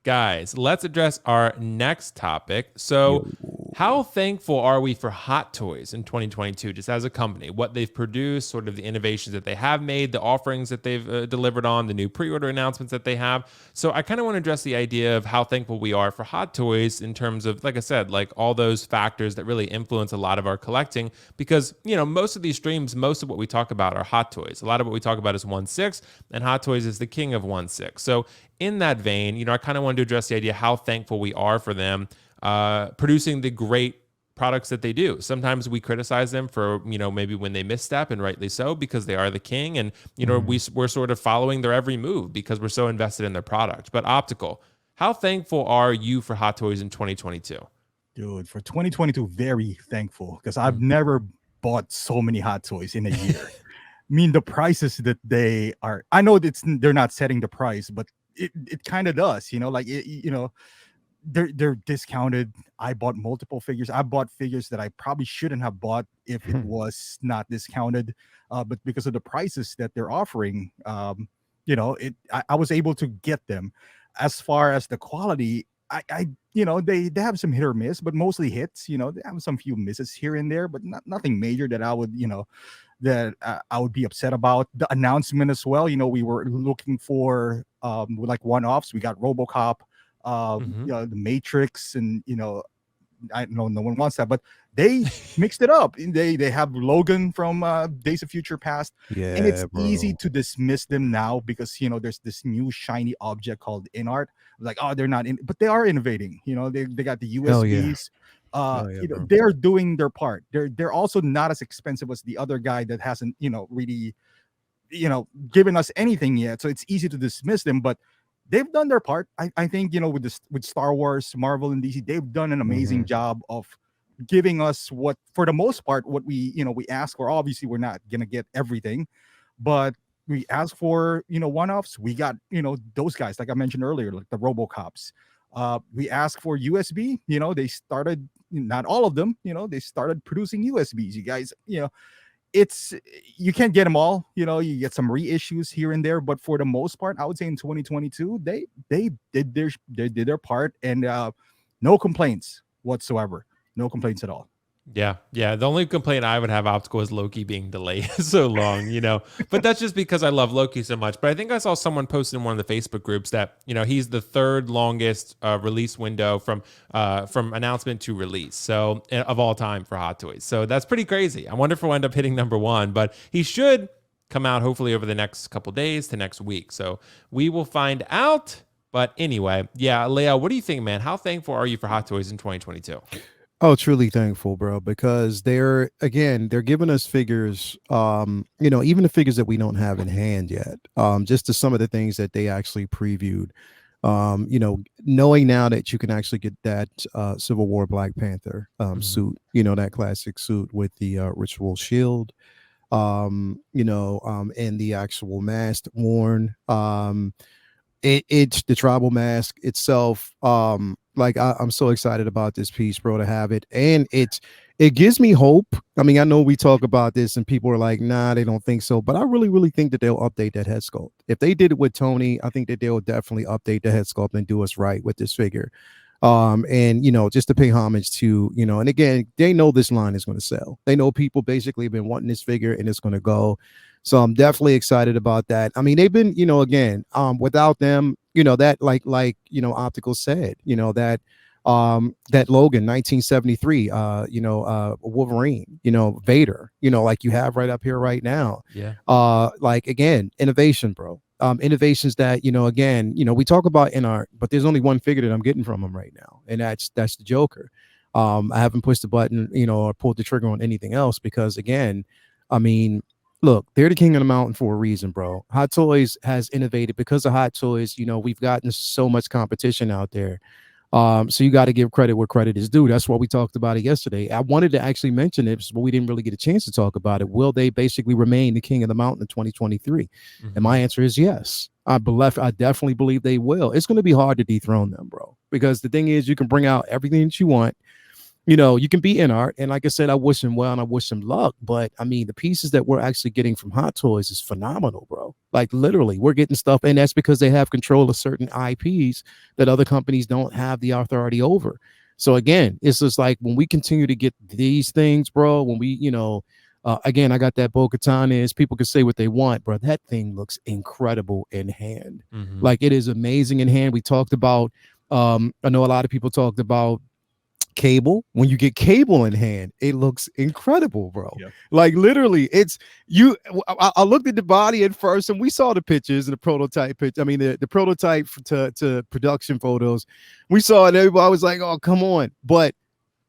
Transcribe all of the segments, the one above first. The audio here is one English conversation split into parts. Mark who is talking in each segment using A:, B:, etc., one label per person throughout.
A: guys, let's address our next topic. So,
B: Yo.
A: how thankful are we for Hot Toys in 2022, just as a company? What they've produced, sort of the innovations that they have made, the offerings that they've delivered on, the new pre order announcements that they have. So, I kind of want to address the idea of how thankful we are for Hot Toys in terms of, like I said, like all those factors that really influence a lot of our collecting. Because, most of these streams, most of what we talk about are Hot Toys. A lot of what we talk about is 1/6, and Hot Toys is the king of 1/6. So, in that vein, I kind of wanted to address the idea how thankful we are for them producing the great products that they do. Sometimes we criticize them for, maybe when they misstep, and rightly so, because they are the king. And, we're sort of following their every move because we're so invested in their product. But Optical, how thankful are you for Hot Toys in 2022?
C: Dude, for 2022, very thankful because I've never bought so many Hot Toys in a year. I mean, the prices that they are, I know they're not setting the price, but it kind of does, they're discounted. I bought multiple figures. I bought figures that I probably shouldn't have bought if it was not discounted, but because of the prices that they're offering, I was able to get them. As far as the quality, they have some hit or miss, but mostly hits. They have some few misses here and there, but nothing major that I would I would be upset about. The announcement as well, we were looking for like one-offs. We got RoboCop, the Matrix, and I know no one wants that, but they mixed it up. They have Logan from Days of Future Past, and it's easy to dismiss them now because there's this new shiny object called InArt. Like, oh, they're not in, but they are innovating. They got the USBs. They're doing their part. They're also not as expensive as the other guy that hasn't really given us anything yet. So it's easy to dismiss them, but they've done their part. I think with Star Wars, Marvel, and DC, they've done an amazing job of giving us what, for the most part, what we ask for. Obviously, we're not gonna get everything, but we ask for one-offs. We got those guys, like I mentioned earlier, like the RoboCops. We ask for USB. They started, not all of them. They started producing USBs. You guys, you can't get them all. You get some reissues here and there, but for the most part, I would say in 2022, they did their part, and no complaints whatsoever. No complaints at all.
A: Yeah. The only complaint I would have, Optical, is Loki being delayed so long, but that's just because I love Loki so much. But I think I saw someone posted in one of the Facebook groups that, he's the third longest release window from announcement to release. So of all time for Hot Toys. So that's pretty crazy. I wonder if we'll end up hitting number one, but he should come out hopefully over the next couple days to next week. So we will find out. But anyway, yeah, Leo, what do you think, man? How thankful are you for Hot Toys in 2022?
B: Oh, truly thankful, bro, because they're giving us figures, even the figures that we don't have in hand yet, just to some of the things that they actually previewed, knowing now that you can actually get that Civil War Black Panther suit, that classic suit with the ritual shield, and the actual mask worn, it's the tribal mask itself. I'm so excited about this piece, bro, to have it. And it gives me hope. I mean, I know we talk about this and people are like, nah, they don't think so. But I really, really think that they'll update that head sculpt. If they did it with Tony, I think that they'll definitely update the head sculpt and do us right with this figure. And just to pay homage to, and again, they know this line is going to sell. They know people basically have been wanting this figure and it's going to go. So I'm definitely excited about that. I mean, they've been, again, without them, that like Optical said, that Logan 1973, Wolverine, Vader, like you have right up here right now.
A: Yeah.
B: Like, again, innovation, bro. Innovations that, again, we talk about InArt, but there's only one figure that I'm getting from them right now, and that's the Joker. I haven't pushed the button, or pulled the trigger on anything else because, again, I mean, look, they're the king of the mountain for a reason, bro. Hot Toys has innovated. Because of Hot Toys, we've gotten so much competition out there. So you got to give credit where credit is due. That's what we talked about it yesterday. I wanted to actually mention it, but we didn't really get a chance to talk about it. Will they basically remain the king of the mountain in 2023? And my answer is yes. I definitely believe they will. It's going to be hard to dethrone them, bro, because the thing is, you can bring out everything that you want. you can be in art. And like I said, I wish him well and I wish him luck. But I mean, the pieces that we're actually getting from Hot Toys is phenomenal, bro. Like literally, we're getting stuff, and that's because they have control of certain IPs that other companies don't have the authority over. So again, it's just like when we continue to get these things, bro, when we, again, I got that Bo-Katan is people can say what they want, bro. That thing looks incredible in hand.
A: Mm-hmm.
B: Like it is amazing in hand. We talked about, I know a lot of people talked about Cable. When you get Cable in hand, it looks incredible, bro.
C: Yeah.
B: Like literally, it's you. I looked at the body at first, and we saw the pictures and the prototype pitch. I mean, the prototype to production photos. We saw it. Everybody was like, "Oh, come on!" But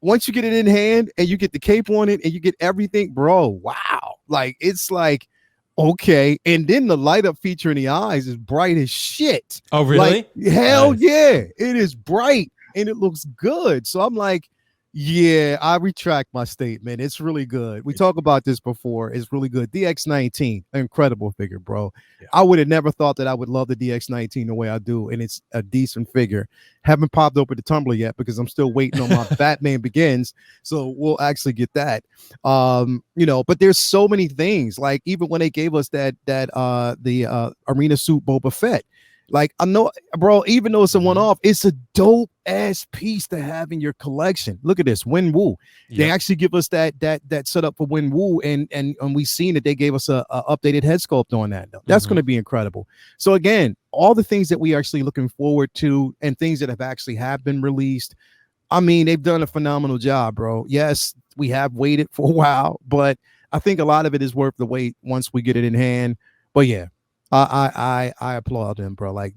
B: once you get it in hand and you get the cape on it and you get everything, bro, wow! Like it's like okay. And then the light up feature in the eyes is bright as shit.
A: Oh, really?
B: Like, hell
A: Nice.
B: yeah, it is bright. And it looks good. So I'm like, yeah, I retract my statement. It's really good. We talked about this before. It's really good. DX19, incredible figure, bro.
C: Yeah.
B: I would have never thought that I would love the DX19 the way I do. And it's a decent figure. Haven't popped open the tumbler yet because I'm still waiting on my Batman Begins. So we'll actually get that. But there's so many things. Like even when they gave us the arena suit Boba Fett. Like I know, bro, even though it's a one-off, it's a dope ass piece to have in your collection. Look at this, Win Wu.
A: Yep.
B: They actually give us that setup for Win Wu, and we've seen that they gave us a updated head sculpt on that. That's going to be incredible. So again, all the things that we are actually looking forward to, and things that have been released. I mean, they've done a phenomenal job, bro. Yes, we have waited for a while, but I think a lot of it is worth the wait once we get it in hand. But yeah. I applaud them, bro. Like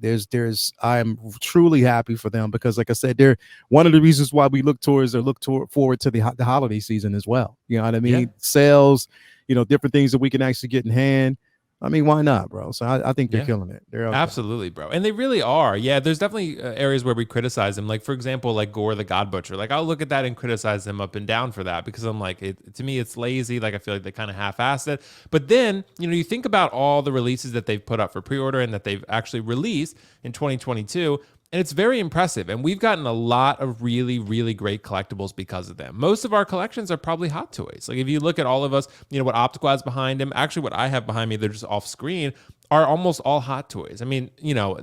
B: I'm truly happy for them because, like I said, they're one of the reasons why we look forward to the holiday season as well. You know what I mean?
A: Yeah.
B: Sales, different things that we can actually get in hand. I mean, why not, bro? So I think they're killing it. They're okay.
A: Absolutely, bro. And they really are. Yeah, there's definitely areas where we criticize them. Like, for example, like Gore the God Butcher. Like, I'll look at that and criticize them up and down for that because I'm like, to me, it's lazy. Like, I feel like they kind of half-assed it. But then, you think about all the releases that they've put up for pre-order and that they've actually released in 2022. And it's very impressive. And we've gotten a lot of really, really great collectibles because of them. Most of our collections are probably Hot Toys. Like if you look at all of us, what Optical has behind him, actually what I have behind me, they're just off screen, are almost all Hot Toys. I mean,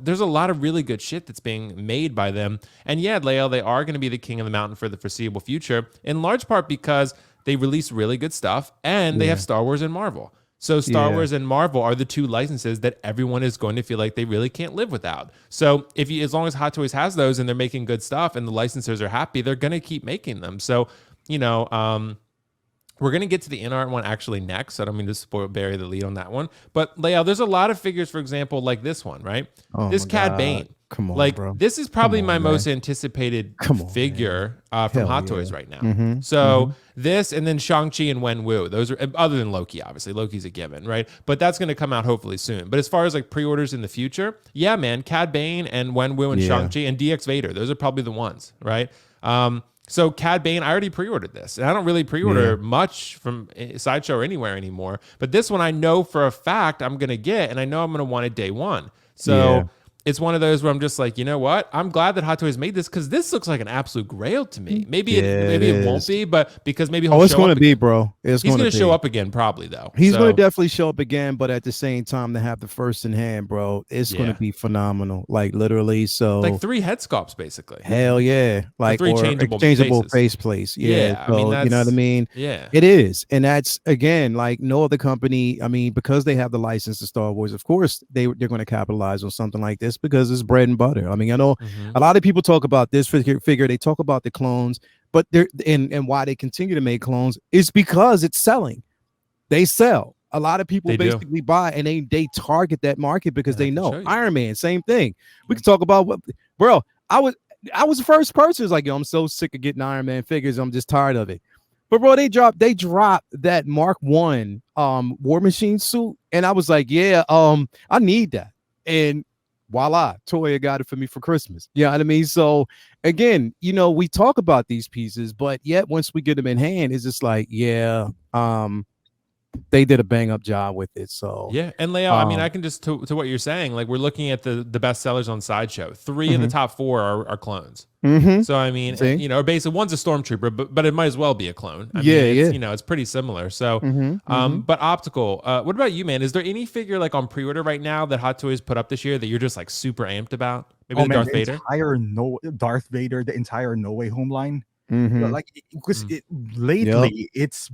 A: there's a lot of really good shit that's being made by them. And yeah, Lael, they are going to be the king of the mountain for the foreseeable future, in large part because they release really good stuff and they have Star Wars and Marvel. So Star Wars and Marvel are the two licenses that everyone is going to feel like they really can't live without. So as long as Hot Toys has those and they're making good stuff and the licensors are happy, they're going to keep making them. So, we're going to get to the in-art one actually next. I don't mean to bury the lead on that one. But Lael, there's a lot of figures, for example, like this one, right?
B: Oh
A: this Cad Bane.
B: Come on,
A: like
B: bro.
A: This is probably my most anticipated figure from Hot Toys right now. So this, and then Shang-Chi and Wenwu, those are, other than Loki, obviously. Loki's a given, right? But that's going to come out hopefully soon. But as far as like pre-orders in the future, yeah, man, Cad Bane and Wenwu and Shang-Chi and DX Vader, those are probably the ones, right? So Cad Bane, I already pre-ordered this. And I don't really pre-order much from Sideshow or anywhere anymore. But this one I know for a fact I'm going to get, and I know I'm going to want it day one. So it's one of those where I'm just like, you know what? I'm glad that Hot Toys made this because this looks like an absolute grail to me. Maybe it won't be, but because maybe
B: it's going to be, bro.
A: He's going to show up again, probably though.
B: He's going to definitely show up again, but at the same time, to have the first in hand, bro, it's going to be phenomenal. Like literally, so
A: like 3 head sculpts, basically.
B: Hell yeah, like
A: or 3
B: exchangeable face plates. Yeah, so,
A: I mean,
B: you know what I mean.
A: Yeah,
B: it is, and that's again like no other company. I mean, because they have the license to Star Wars, of course they're going to capitalize on something like this because it's bread and butter. I mean, I know a lot of people talk about this figure. They talk about the clones, but they're and why they continue to make clones is because it's selling. They sell. A lot of people basically buy, and they target that market because they know. Iron Man, same thing. We can talk about what, bro. I was the first person who's like, yo, I'm so sick of getting Iron Man figures. I'm just tired of it. But bro, they dropped that Mark 1 War Machine suit, and I was like, yeah, I need that. And voila, Toya got it for me for Christmas. You know what I mean? So again, we talk about these pieces, but yet once we get them in hand, it's just like, they did a bang up job with it. So
A: Yeah, and layout. I mean, I can just to what you're saying. Like we're looking at the best sellers on Sideshow. 3 of the top 4 are clones. So I mean,
B: See?
A: you know, basically one's a stormtrooper, but it might as well be a clone. I
B: Yeah,
A: mean, it's
B: yeah.
A: you know, it's pretty similar. So, but optical. What about you, man? Is there any figure like on pre-order right now that Hot Toys put up this year that you're just like super amped about? Maybe the
C: man,
A: Darth Vader.
C: Darth Vader, the entire No Way Home line.
B: Mm-hmm.
C: Like because lately it's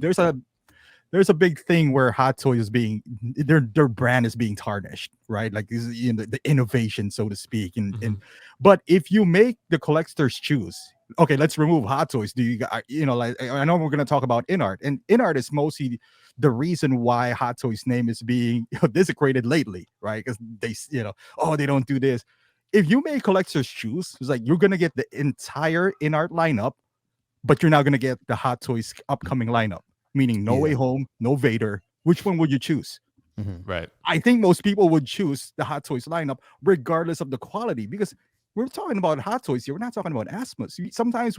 C: there's a big thing where Hot Toys is being their brand is being tarnished, right? Like this is, you know, the innovation, so to speak. And but if you make the collectors choose, okay, let's remove Hot Toys. Do you you know, like I know we're gonna talk about InArt, and InArt is mostly the reason why Hot Toys name is being desecrated lately, right? Because they, you know, oh, they don't do this. If you make collectors choose, it's like you're gonna get the entire InArt lineup, but you're not gonna get the Hot Toys upcoming lineup. Meaning No Way Home, no Vader. Which one would you choose?
A: Right.
C: I think most people would choose the Hot Toys lineup, regardless of the quality, because we're talking about Hot Toys here. We're not talking about Asmus. Sometimes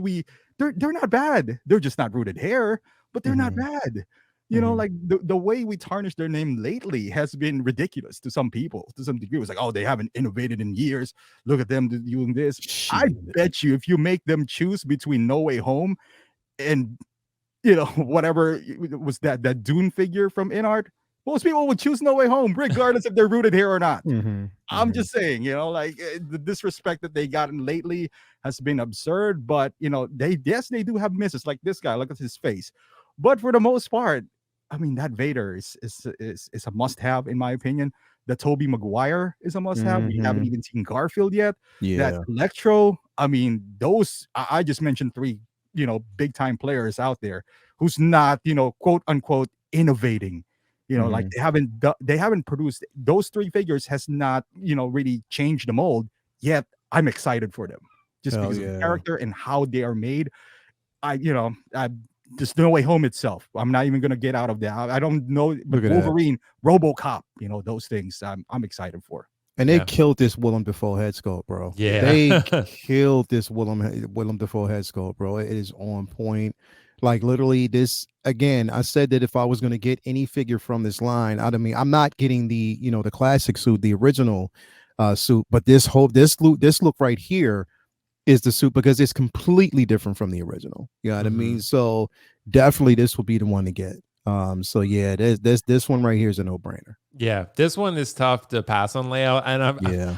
C: they're not bad. They're just not rooted hair, but they're not bad. You know, like the way we tarnish their name lately has been ridiculous to some people, to some degree. It was like, oh, they haven't innovated in years. Look at them doing this. I bet you if you make them choose between No Way Home and, you know, whatever was that Dune figure from InArt, most people would choose No Way Home, regardless if they're rooted here or not. I'm just saying, you know, like the disrespect that they gotten lately has been absurd. But you know, they do have misses, like this guy. Look at his face. But for the most part, I mean, that Vader is a must-have in my opinion. The Tobey Maguire is a must-have. We haven't even seen Garfield yet. That Electro. I mean, those I just mentioned 3, you know, big time players out there who's not, you know, quote unquote innovating, you know, like they haven't produced those 3 figures, has not, you know, really changed the mold yet. I'm excited for them just because of the character and how they are made. Just No Way Home itself, I'm not even gonna get out of that. I don't know, but Wolverine, RoboCop, you know, those things I'm excited for.
B: And they killed this Willem Dafoe head sculpt, bro.
A: Yeah.
B: They killed this Willem Dafoe head sculpt, bro. It is on point. Like literally this, again, I said that if I was going to get any figure from this line, I'm not getting the, you know, the classic suit, the original suit, but this look right here is the suit because it's completely different from the original. You know what I mean? So definitely this will be the one to get. So yeah, this one right here is a no-brainer.
A: Yeah, this one is tough to pass on layout, and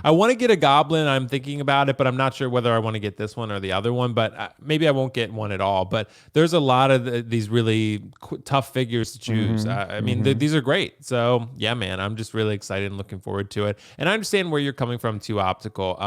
A: I want to get a Goblin. I'm thinking about it, but I'm not sure whether I want to get this one or the other one. But maybe I won't get one at all. But there's a lot of these really tough figures to choose. I mean, these are great. So yeah, man, I'm just really excited and looking forward to it. And I understand where you're coming from too, Optical.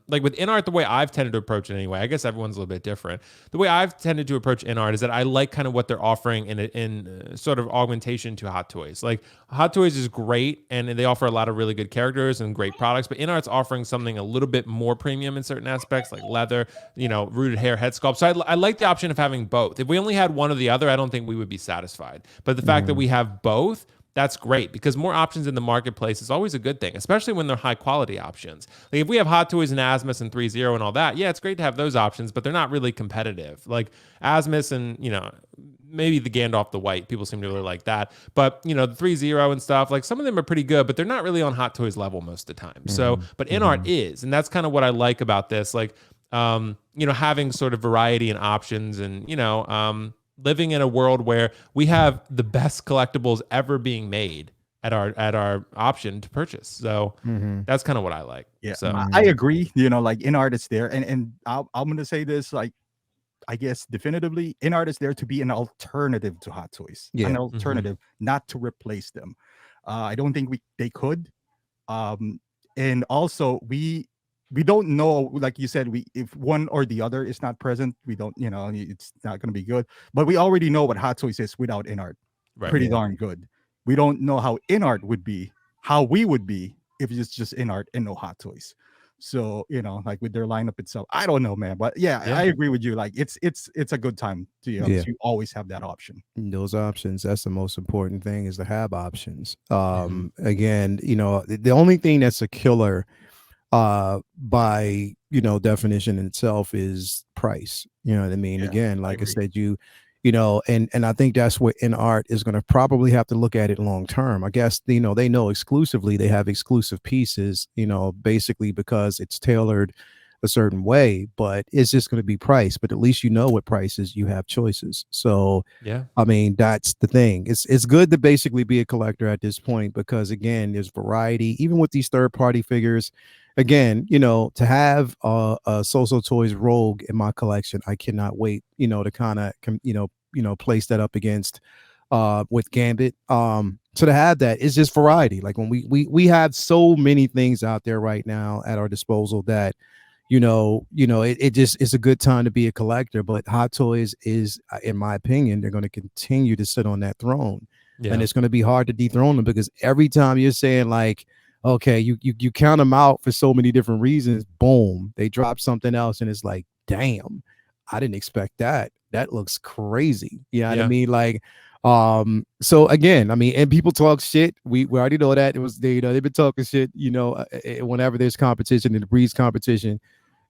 A: Like with InArt, the way I've tended to approach it anyway. I guess everyone's a little bit different. The way I've tended to approach InArt is that I like kind of what they're offering in sort of augmentation to Hot Toys. Like Hot Toys is great, and they offer a lot of really good characters and great products, but InArt's offering something a little bit more premium in certain aspects, like leather, you know, rooted hair, head sculpt. So I like the option of having both. If we only had one or the other, I don't think we would be satisfied. But the fact that we have both, that's great, because more options in the marketplace is always a good thing, especially when they're high quality options. Like if we have Hot Toys and Asmus and 3.0 and all that, yeah, it's great to have those options, but they're not really competitive. Like Asmus and, you know, maybe the Gandalf the White, people seem to really like that. But, you know, the 3.0 and stuff, like some of them are pretty good, but they're not really on Hot Toys level most of the time. So, but InArt is, and that's kind of what I like about this. Like, you know, having sort of variety and options and, you know, living in a world where we have the best collectibles ever being made at our option to purchase. So that's kind of what I like.
C: Yeah,
A: so
C: I agree. You know, like InArt is there, and I'm gonna say this, like, I guess definitively, InArt is there to be an alternative to Hot Toys, an alternative, not to replace them. I don't think they could. And also we don't know, like you said, if one or the other is not present, we don't, you know, it's not going to be good. But we already know what Hot Toys is without InArt. Pretty darn good. We don't know how InArt would be, how we would be if it's just InArt and no Hot Toys. So, you know, like with their lineup itself, I don't know, man. But yeah, I agree with you. Like it's a good time to, you know, you always have that option.
B: Those options, that's the most important thing, is to have options. Again, you know, the only thing that's a killer by, you know, definition in itself is price. You know what I mean? Again, like I said, And I think that's what in art is going to probably have to look at it long term. I guess they know exclusively they have exclusive pieces, basically because it's tailored a certain way, but it's just going to be priced. But at least what prices you have choices. So
A: Yeah.
B: I mean, that's the thing. It's good to basically be a collector at this point because again, there's variety, even with these third party figures. Again, to have a So Toys Rogue in my collection, I cannot wait, to kind of place that up against with Gambit. So to have that, it's just variety. Like when we have so many things out there right now at our disposal that it just is a good time to be a collector. But Hot Toys is, in my opinion, they're going to continue to sit on that throne, and it's going to be hard to dethrone them because every time you're saying like, okay, you count them out for so many different reasons, boom, they drop something else, and it's like, damn, I didn't expect that. That looks crazy. You know what I mean? Like, so again, I mean, and people talk shit. We already know that it was they've been talking shit, whenever there's competition and it breeds competition.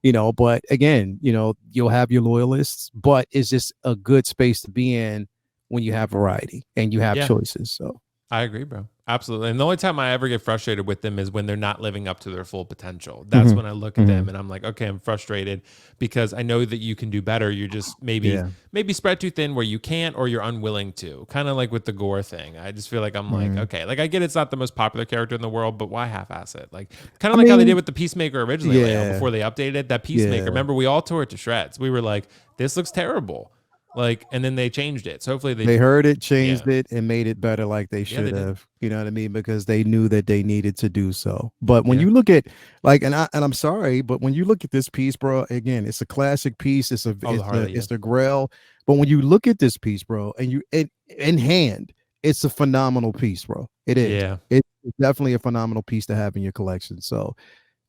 B: But again, you'll have your loyalists, but it's just a good space to be in when you have variety and you have choices. So
A: I agree, bro. Absolutely. And the only time I ever get frustrated with them is when they're not living up to their full potential. That's when I look at them and I'm like, okay, I'm frustrated because I know that you can do better. You're just maybe spread too thin where you can't or you're unwilling to. Kind of like with the Gore thing. I just feel like I'm like, okay, like I get it's not the most popular character in the world, but why half-ass it? Like kind of like how they did with the Peacemaker originally, Leo, before they updated it. That Peacemaker, remember we all tore it to shreds. We were like, this looks terrible. Like, and then they changed it. So hopefully they
B: heard it, changed it, and made it better like they should have. You know what I mean? Because they knew that they needed to do so. But when you look at like, and I'm sorry, but when you look at this piece, bro, again, it's a classic piece. It's the Grail. But when you look at this piece, bro, and you in hand, it's a phenomenal piece, bro. It is.
A: Yeah.
B: It's definitely a phenomenal piece to have in your collection. So,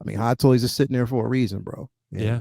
B: I mean, Hot Toys is sitting there for a reason, bro.
A: Yeah.